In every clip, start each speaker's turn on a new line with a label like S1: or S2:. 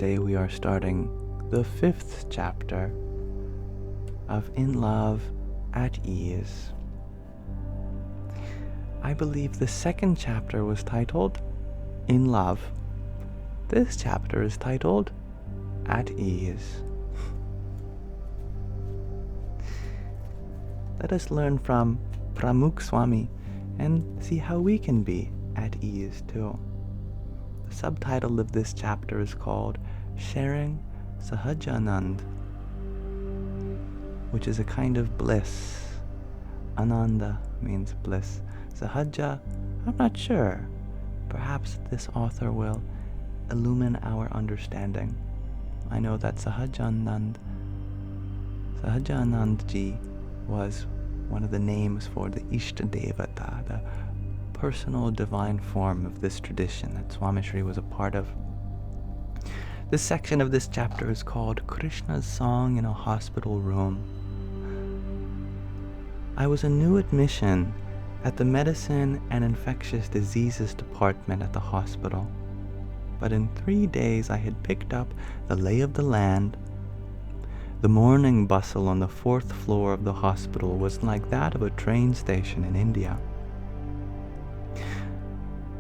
S1: Today we are starting the 5th chapter of In Love at Ease. I believe the 2nd chapter was titled In Love. This chapter is titled At Ease. Let us learn from Pramukh Swami and see how we can be at ease too. The subtitle of this chapter is called Sharing Sahajanand, which is a kind of bliss. Ananda means bliss. Sahaja, I'm not sure. Perhaps this author will illumine our understanding. I know that Sahajanandji was one of the names for the Ishta Devata, the personal divine form of this tradition that Swami Shri was a part of. This section of this chapter is called Krishna's Song in a Hospital Room. I was a new admission at the Medicine and Infectious Diseases Department at the hospital, but in 3 days I had picked up the lay of the land. The morning bustle on the 4th floor of the hospital was like that of a train station in India.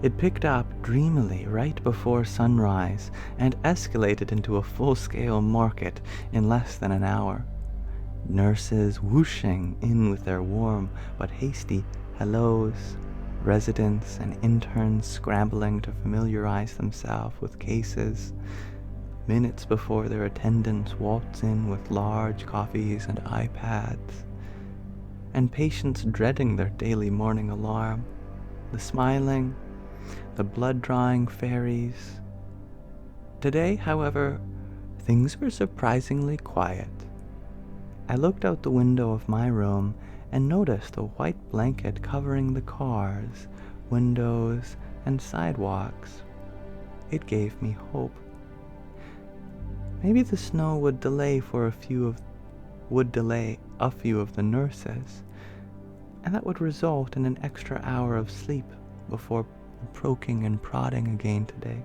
S1: It picked up dreamily right before sunrise and escalated into a full-scale market in less than an hour. Nurses whooshing in with their warm but hasty hellos, residents and interns scrambling to familiarize themselves with cases, minutes before their attendants waltz in with large coffees and iPads, and patients dreading their daily morning alarm, the smiling, the blood-drawing fairies. Today, however, things were surprisingly quiet. I looked out the window of my room and noticed a white blanket covering the cars, windows, and sidewalks. It gave me hope. Maybe the snow would delay a few of the nurses, and that would result in an extra hour of sleep before poking and prodding again today.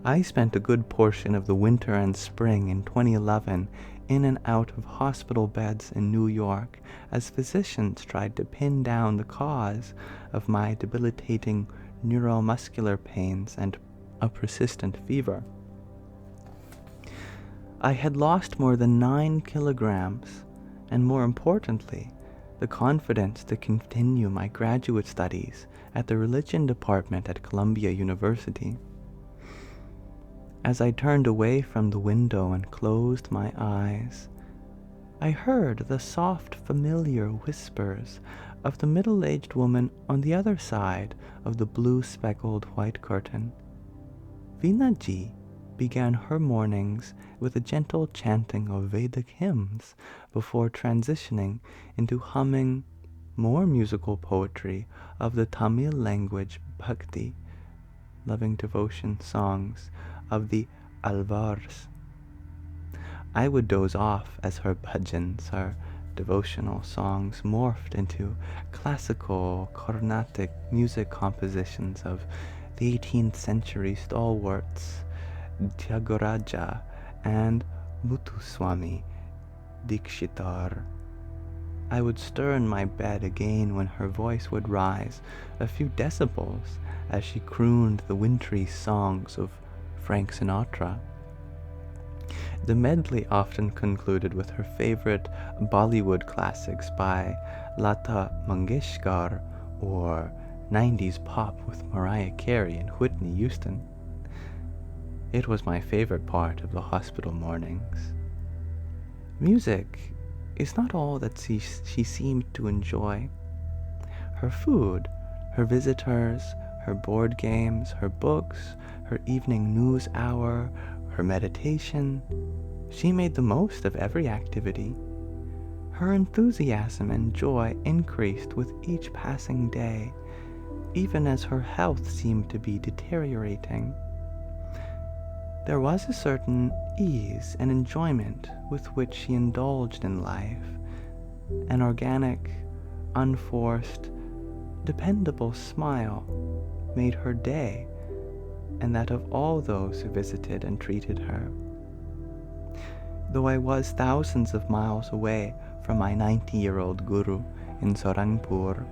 S1: I spent a good portion of the winter and spring in 2011 in and out of hospital beds in New York as physicians tried to pin down the cause of my debilitating neuromuscular pains and a persistent fever. I had lost more than 9 kilograms, and more importantly, the confidence to continue my graduate studies at the religion department at Columbia University. As I turned away from the window and closed my eyes, I heard the soft, familiar whispers of the middle-aged woman on the other side of the blue-speckled white curtain. Vinaji began her mornings with a gentle chanting of Vedic hymns before transitioning into humming more musical poetry of the Tamil language bhakti, loving devotion songs of the Alvars. I would doze off as her bhajans, her devotional songs, morphed into classical Carnatic music compositions of the 18th century stalwarts Tyagaraja and Muthuswami Dikshitar. I would stir in my bed again when her voice would rise a few decibels as she crooned the wintry songs of Frank Sinatra. The medley often concluded with her favorite Bollywood classics by Lata Mangeshkar or 90s pop with Mariah Carey and Whitney Houston. It was my favorite part of the hospital mornings. Music is not all that she seemed to enjoy. Her food, her visitors, her board games, her books, her evening news hour, her meditation, she made the most of every activity. Her enthusiasm and joy increased with each passing day, even as her health seemed to be deteriorating. There was a certain ease and enjoyment with which she indulged in life, an organic, unforced, dependable smile made her day and that of all those who visited and treated her. Though I was thousands of miles away from my 90-year-old guru in Sarangpur,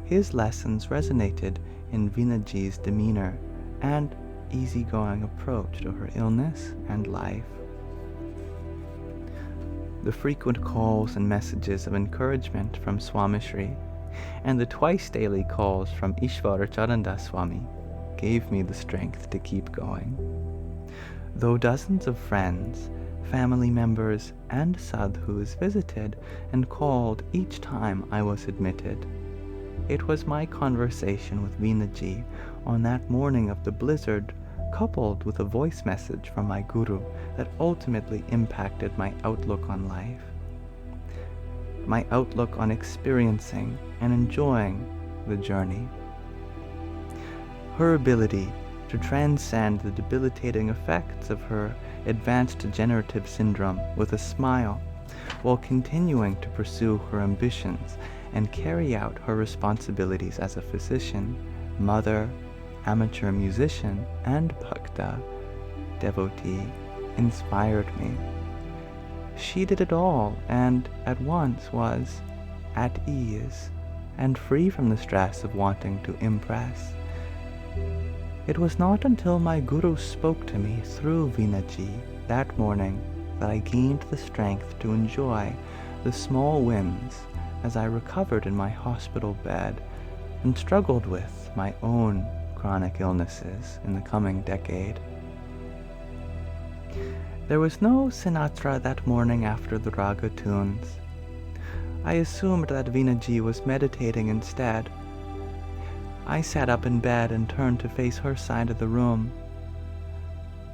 S1: his lessons resonated in Vinaji's demeanor and easygoing approach to her illness and life. The frequent calls and messages of encouragement from Swami Shri and the twice-daily calls from Ishvaracharanda Swami gave me the strength to keep going. Though dozens of friends, family members, and sadhus visited and called each time I was admitted, it was my conversation with Vinaji on that morning of the blizzard, coupled with a voice message from my guru, that ultimately impacted my outlook on life, my outlook on experiencing and enjoying the journey. Her ability to transcend the debilitating effects of her advanced degenerative syndrome with a smile, while continuing to pursue her ambitions and carry out her responsibilities as a physician, mother, amateur musician, and bhakta, devotee, inspired me. She did it all and at once was at ease and free from the stress of wanting to impress. It was not until my guru spoke to me through Vinaji that morning that I gained the strength to enjoy the small wins as I recovered in my hospital bed and struggled with my own chronic illnesses in the coming decade. There was no Sinatra that morning after the raga tunes. I assumed that Vinaji was meditating instead. I sat up in bed and turned to face her side of the room.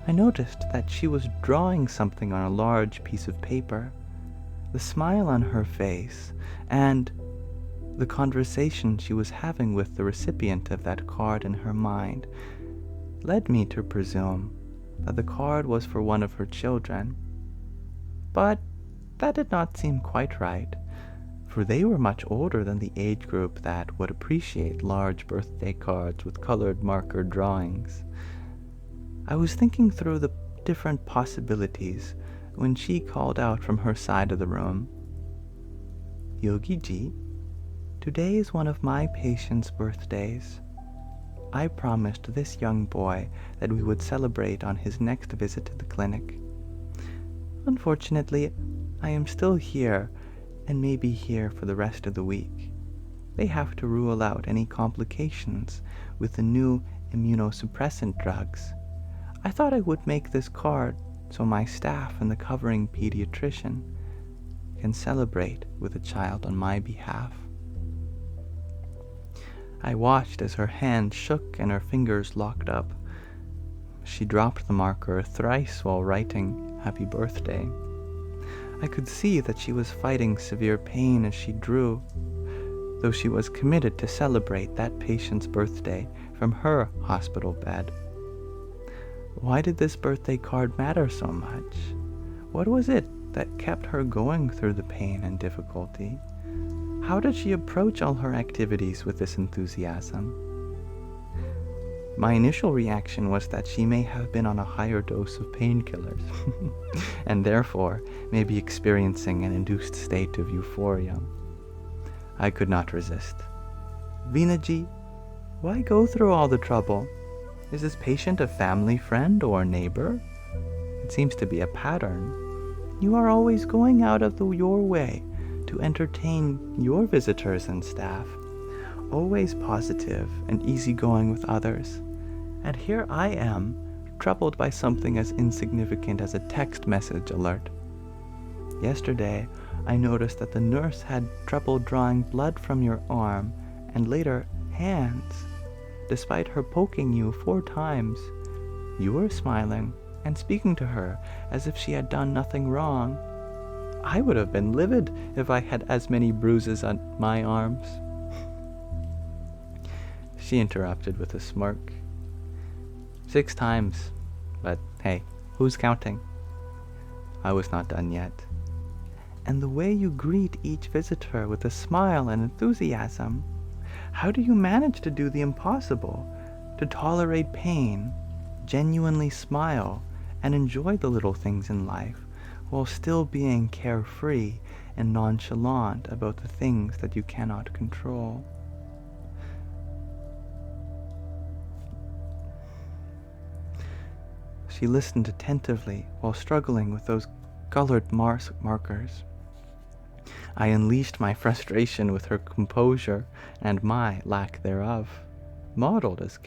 S1: I noticed that she was drawing something on a large piece of paper. The smile on her face and the conversation she was having with the recipient of that card in her mind led me to presume that the card was for one of her children. But that did not seem quite right, for they were much older than the age group that would appreciate large birthday cards with colored marker drawings. I was thinking through the different possibilities when she called out from her side of the room, "Yogi ji, today is one of my patient's birthdays. I promised this young boy that we would celebrate on his next visit to the clinic. Unfortunately, I am still here and may be here for the rest of the week. They have to rule out any complications with the new immunosuppressant drugs. I thought I would make this card so my staff and the covering pediatrician can celebrate with the child on my behalf." I watched as her hand shook and her fingers locked up. She dropped the marker thrice while writing "Happy Birthday." I could see that she was fighting severe pain as she drew, though she was committed to celebrate that patient's birthday from her hospital bed. Why did this birthday card matter so much? What was it that kept her going through the pain and difficulty? How did she approach all her activities with this enthusiasm? My initial reaction was that she may have been on a higher dose of painkillers, and therefore may be experiencing an induced state of euphoria. I could not resist. "Vinaji, why go through all the trouble? Is this patient a family friend or a neighbor? It seems to be a pattern. You are always going out of your way to entertain your visitors and staff, always positive and easygoing with others. And here I am, troubled by something as insignificant as a text message alert. Yesterday, I noticed that the nurse had trouble drawing blood from your arm and later hands. Despite her poking you 4 times, you were smiling and speaking to her as if she had done nothing wrong. I would have been livid if I had as many bruises on my arms." She interrupted with a smirk. 6 times, but hey, who's counting? I was not done yet. "And the way you greet each visitor with a smile and enthusiasm. How do you manage to do the impossible? To tolerate pain genuinely smile and enjoy the little things in life while still being carefree and nonchalant about the things that you cannot control. She listened attentively while struggling with those colored markers. I unleashed my frustration with her composure and my lack thereof, modeled as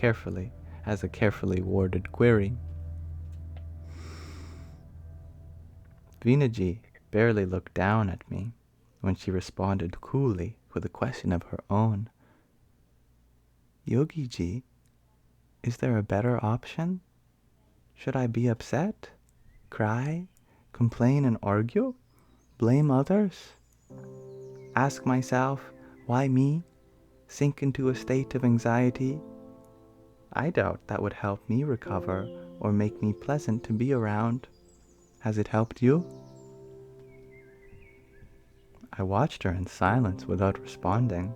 S1: a carefully worded query. Vinaji barely looked down at me when she responded coolly with a question of her own. Yogi-ji, is there a better option? Should I be upset, cry, complain and argue, blame others, ask myself, why me, sink into a state of anxiety? I doubt that would help me recover or make me pleasant to be around. Has it helped you? I watched her in silence without responding.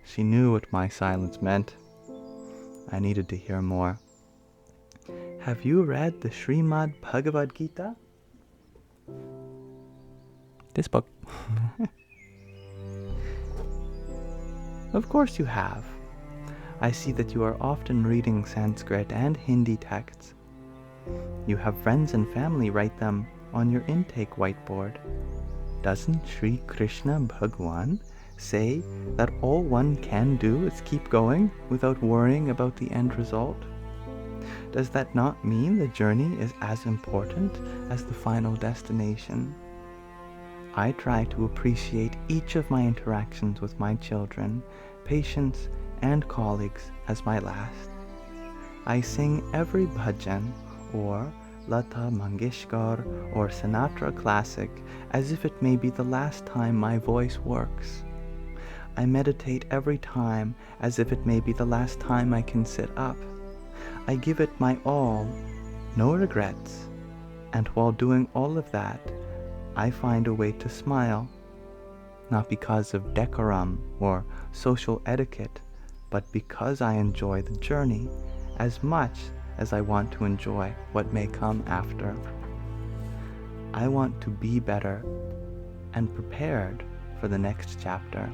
S1: She knew what my silence meant. I needed to hear more. Have you read the Srimad Bhagavad Gita? This book. Of course you have. I see that you are often reading Sanskrit and Hindi texts. You have friends and family write them on your intake whiteboard. Doesn't Sri Krishna Bhagwan say that all one can do is keep going without worrying about the end result? Does that not mean the journey is as important as the final destination? I try to appreciate each of my interactions with my children, patients, and colleagues as my last. I sing every bhajan or Lata Mangeshkar or Sinatra classic as if it may be the last time my voice works. I meditate every time as if it may be the last time I can sit up. I give it my all, no regrets, and while doing all of that, I find a way to smile, not because of decorum or social etiquette, but because I enjoy the journey as much as I want to enjoy what may come after. I want to be better and prepared for the next chapter.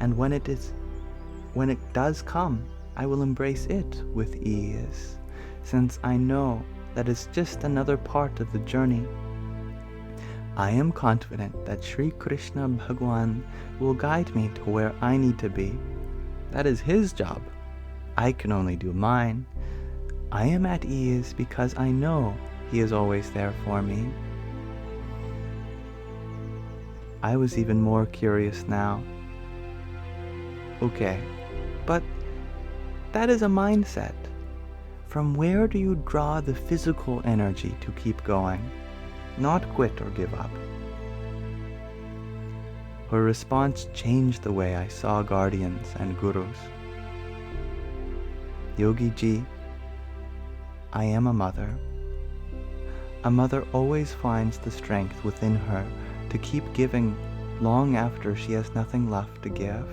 S1: And when it does come, I will embrace it with ease, since I know that it's just another part of the journey. I am confident that Sri Krishna Bhagwan will guide me to where I need to be. That is his job. I can only do mine. I am at ease because I know he is always there for me. I was even more curious now. Okay, but that is a mindset. From where do you draw the physical energy to keep going, not quit or give up? Her response changed the way I saw guardians and gurus. Yogi-ji, I am a mother. A mother always finds the strength within her to keep giving long after she has nothing left to give.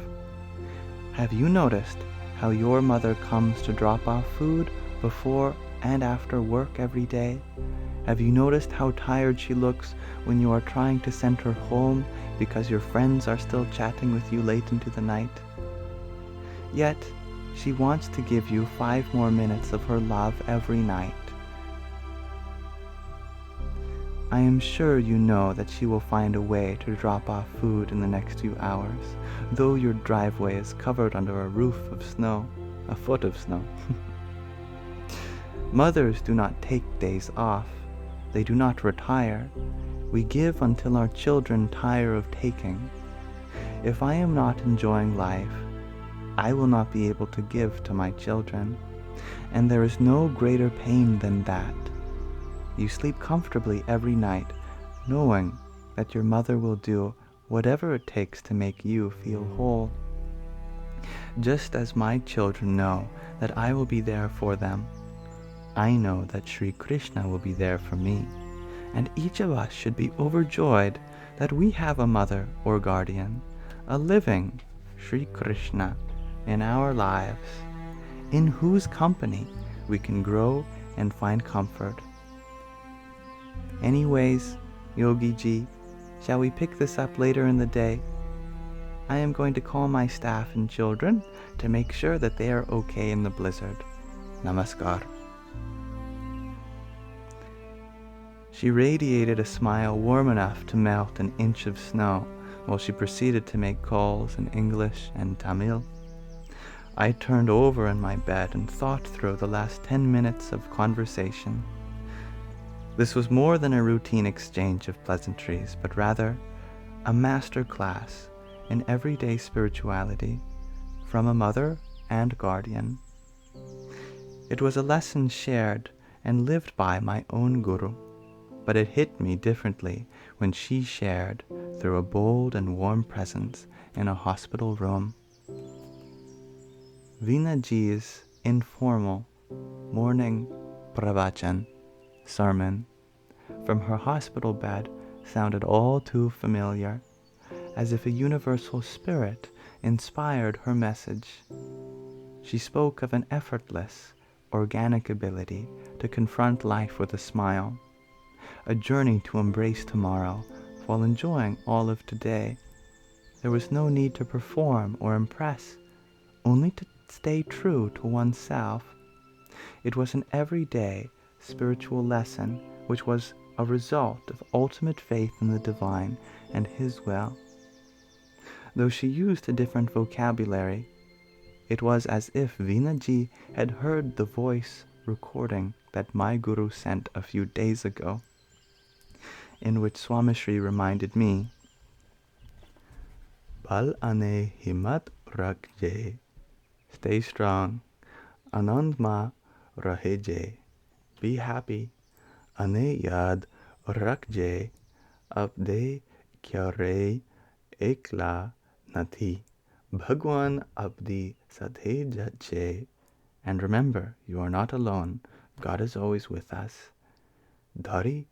S1: Have you noticed how your mother comes to drop off food before and after work every day? Have you noticed how tired she looks when you are trying to send her home because your friends are still chatting with you late into the night? Yet, she wants to give you 5 more minutes of her love every night. I am sure you know that she will find a way to drop off food in the next few hours, though your driveway is covered under a roof of snow, a foot of snow. Mothers do not take days off. They do not retire. We give until our children tire of taking. If I am not enjoying life, I will not be able to give to my children, and there is no greater pain than that. You sleep comfortably every night, knowing that your mother will do whatever it takes to make you feel whole. Just as my children know that I will be there for them, I know that Sri Krishna will be there for me, and each of us should be overjoyed that we have a mother or guardian, a living Sri Krishna in our lives, in whose company we can grow and find comfort. Anyways, Yogi Ji, shall we pick this up later in the day? I am going to call my staff and children to make sure that they are okay in the blizzard. Namaskar. She radiated a smile warm enough to melt an inch of snow while she proceeded to make calls in English and Tamil. I turned over in my bed and thought through the last 10 minutes of conversation. This was more than a routine exchange of pleasantries, but rather a master class in everyday spirituality from a mother and guardian. It was a lesson shared and lived by my own guru, but it hit me differently when she shared through a bold and warm presence in a hospital room. Vinaji's informal morning pravachan sermon from her hospital bed sounded all too familiar, as if a universal spirit inspired her message. She spoke of an effortless, organic ability to confront life with a smile, a journey to embrace tomorrow while enjoying all of today. There was no need to perform or impress, only to stay true to oneself. It was an everyday spiritual lesson which was a result of ultimate faith in the divine and His will. Though she used a different vocabulary, it was as if Vinaji had heard the voice recording that my guru sent a few days ago, in which Swami Shri reminded me, Bal ane himmat rakje, stay strong, anand ma raheje, be happy, ane yad rakje, abde kyare ekla nathi, Bhagwan abdi sadhe jache, and remember, you are not alone, God is always with us. Dhari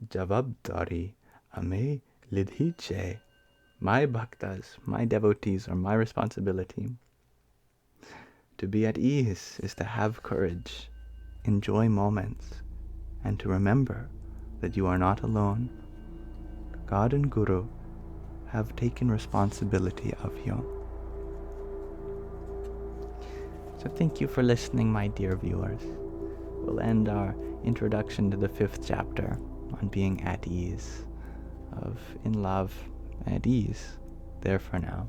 S1: Javabdari Ame Lidhi Che. My bhaktas, my devotees are my responsibility. To be at ease is to have courage, enjoy moments, and to remember that you are not alone. God and Guru have taken responsibility of you. So thank you for listening, my dear viewers. We'll end our introduction to the 5th chapter on being at ease, of in love, at ease, there for now.